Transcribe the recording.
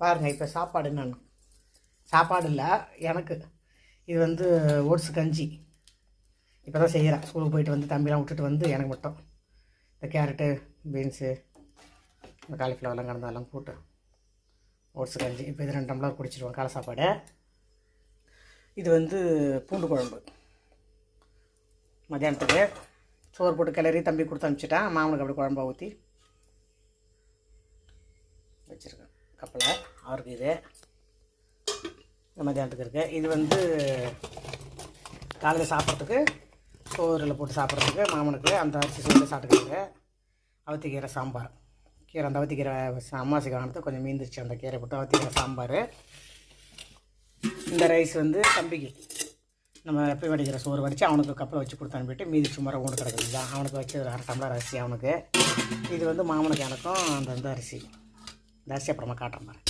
பாருங்கள். இப்போ சாப்பாடு இல்லை எனக்கு. இது வந்து ஓட்ஸு கஞ்சி இப்போ தான் செய்கிறேன். ஸ்கூலுக்கு போயிட்டு வந்து தம்பிலாம் விட்டுட்டு வந்து எனக்கு மட்டும் இந்த கேரட்டு, பீன்ஸு, இந்த காலிஃப்ளவர்லாம் கடந்தெல்லாம் போட்டு ஓட்ஸு கஞ்சி. இப்போ இது 2 டம்ளர் குடிச்சிடுவோம் காலை சாப்பாடு. இது வந்து பூண்டு குழம்பு மத்தியானத்துக்கு. சோறு போட்டு கிளறி தம்பி கொடுத்து அனுப்பிச்சிட்டேன். மாமனுக்கு அப்படி குழம்பா ஊற்றி வச்சுருக்கேன் கப்பலை. அவருக்கு இது மத்தியானத்துக்கு இருக்குது. இது வந்து காலையில் சாப்பிட்றதுக்கு சோறில் போட்டு சாப்பிட்றதுக்கு மாமனுக்கு அந்த அரிசி சோறு சாப்பிட்டுக்கிறாங்க. அவத்திக்கீரை சாம்பார். கீரை அந்த அவத்திக்கீரை அம்மாசிக்கு வாங்கினது கொஞ்சம் மீந்துருச்சு. அந்த கீரை போட்டு அவத்திக்கீரை சாம்பார். இந்த ரைஸ் வந்து தம்பிக்கு நம்ம எப்போ வடிக்கிற சோறு வடித்து அவனுக்கு கப்பில் வச்சு கொடுத்து அனுப்பிட்டு மீதி சும்மா ஊண்டு கிடக்குது தான் அவனுக்கு வச்சு 1/2 டம்ளர் அரிசி அவனுக்கு. இது வந்து மாமனுக்கு எனக்கும் அந்த அரிசி. இந்த அரிசி அப்புறமா காட்டுறேன் பாரு.